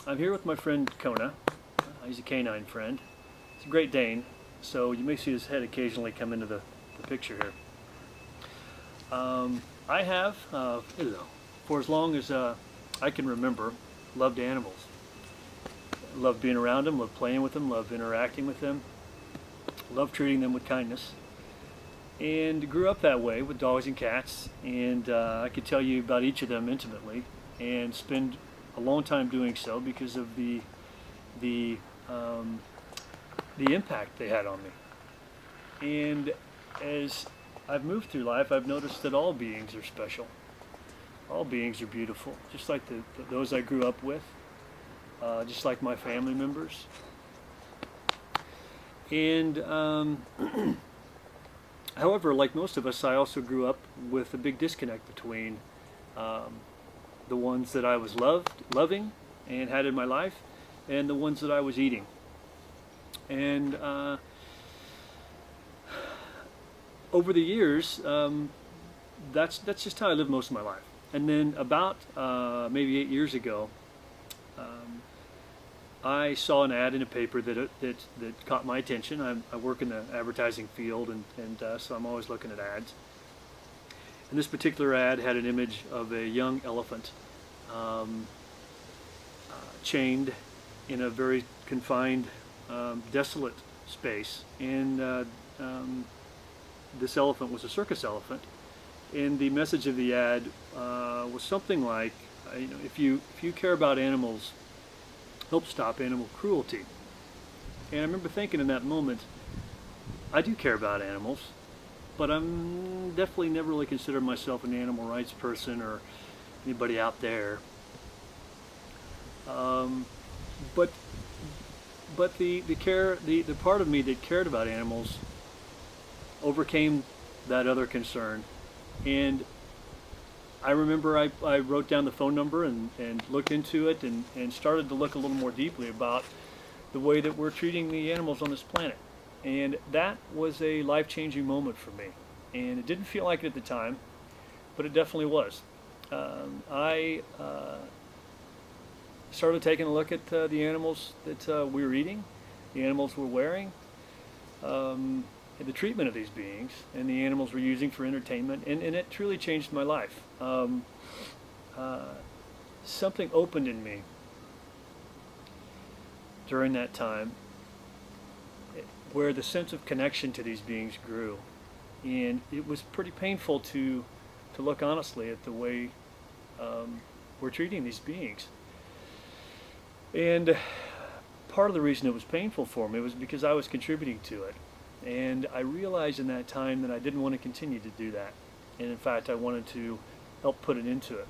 I'm here with my friend Kona. He's a canine friend. He's a Great Dane, so you may see his head occasionally come into the picture here. I have, for as long as I can remember, loved animals. Loved being around them, loved playing with them, loved interacting with them, loved treating them with kindness. And grew up that way with dogs and cats, and I could tell you about each of them intimately and spend a long time doing so because of the impact they had on me. And as I've moved through life, I've noticed that all beings are special. All beings are beautiful, just like those I grew up with, just like my family members. And however, like most of us, I also grew up with a big disconnect between the ones that I was loving and had in my life, and the ones that I was eating. And over the years, that's just how I lived most of my life. And then about maybe 8 years ago, I saw an ad in a paper that caught my attention. I work in the advertising field, and so I'm always looking at ads. And this particular ad had an image of a young elephant chained in a very confined, desolate space. And this elephant was a circus elephant. And the message of the ad was something like, if you care about animals, help stop animal cruelty. And I remember thinking in that moment, I do care about animals, but I'm definitely never really considered myself an animal rights person or anybody out there. But the part of me that cared about animals overcame that other concern. And I remember I wrote down the phone number and looked into it and started to look a little more deeply about the way that we're treating the animals on this planet. And that was a life-changing moment for me. And it didn't feel like it at the time, but it definitely was. I started taking a look at the animals that we were eating, the animals we're wearing, the treatment of these beings, and the animals we're using for entertainment, and it truly changed my life. Something opened in me during that time where the sense of connection to these beings grew, and it was pretty painful to look honestly at the way we're treating these beings. And part of the reason it was painful for me was because I was contributing to it. And I realized in that time that I didn't want to continue to do that. And in fact, I wanted to help put an end to it.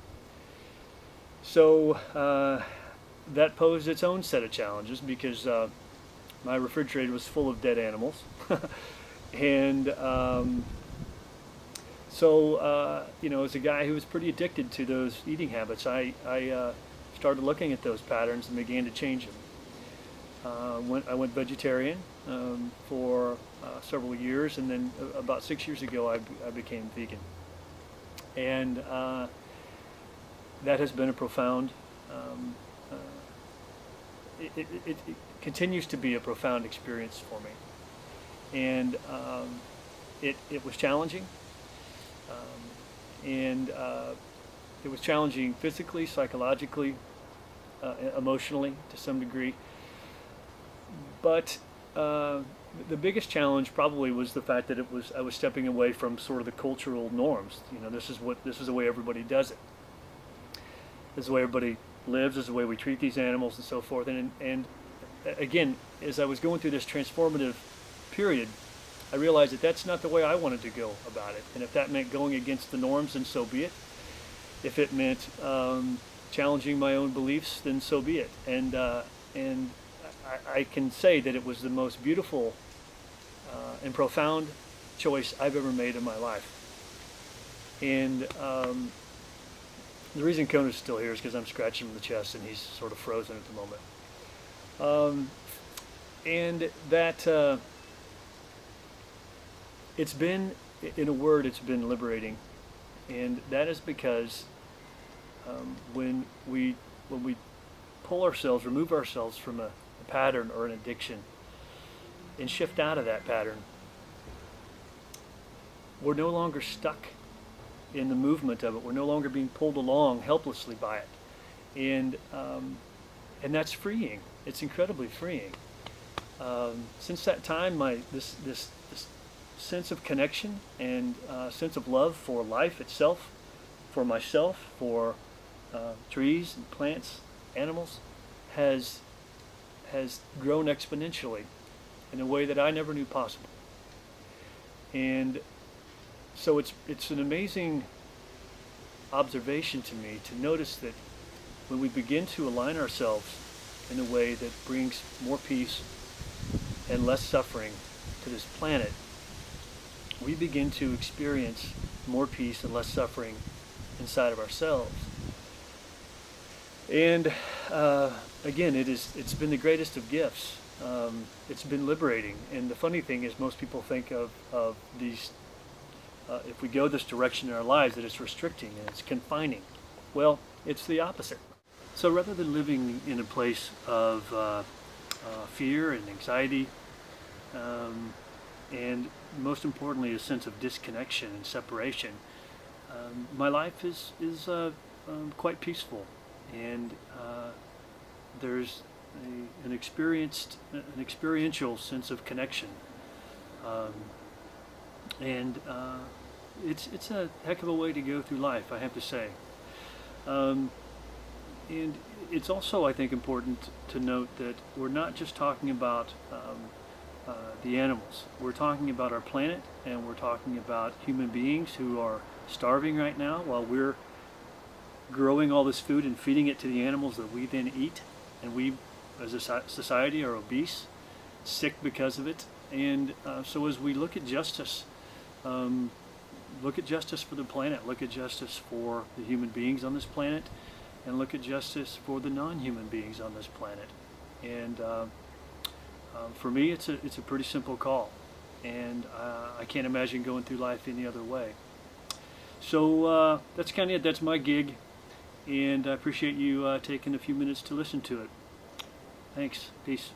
So that posed its own set of challenges because my refrigerator was full of dead animals. And as a guy who was pretty addicted to those eating habits, I started looking at those patterns and began to change them. I went vegetarian for several years, and then about 6 years ago I became vegan. And that has been a profound, it continues to be a profound experience for me. And it was challenging, and it was challenging physically, psychologically, emotionally to some degree. But the biggest challenge probably was the fact that I was stepping away from sort of the cultural norms. This is the way everybody does it. This is the way everybody lives. This is the way we treat these animals and so forth. And again, as I was going through this transformative period, I realized that that's not the way I wanted to go about it. And if that meant going against the norms, then so be it. If it meant challenging my own beliefs, then so be it. And I can say that it was the most beautiful and profound choice I've ever made in my life. And the reason Kona's still here is because I'm scratching him in the chest and he's sort of frozen at the moment. And that it's been, in a word, it's been liberating. And that is because when we pull ourselves, remove ourselves from a pattern or an addiction and shift out of that pattern, we're no longer stuck in the movement of it. We're no longer being pulled along helplessly by it. And that's freeing. It's incredibly freeing. Since that time, this sense of connection and sense of love for life itself, for myself, for trees and plants, animals, has grown exponentially in a way that I never knew possible. And so it's an amazing observation to me to notice that when we begin to align ourselves in a way that brings more peace and less suffering to this planet, we begin to experience more peace and less suffering inside of ourselves. And again, it's been the greatest of gifts. It's been liberating. And the funny thing is, most people think of these, if we go this direction in our lives, that it's restricting and it's confining. Well, it's the opposite. So rather than living in a place of fear and anxiety, and most importantly a sense of disconnection and separation, my life is quite peaceful, and there's an experiential sense of connection, and it's a heck of a way to go through life, I have to say. And it's also, I think, important to note that we're not just talking about the animals. We're talking about our planet, and we're talking about human beings who are starving right now while we're growing all this food and feeding it to the animals that we then eat. And we, as a society, are obese, sick because of it. And so as we look at justice for the planet, look at justice for the human beings on this planet, and look at justice for the non-human beings on this planet. And for me, it's a pretty simple call, and I can't imagine going through life any other way. So that's kind of it. That's my gig, and I appreciate you taking a few minutes to listen to it. Thanks. Peace.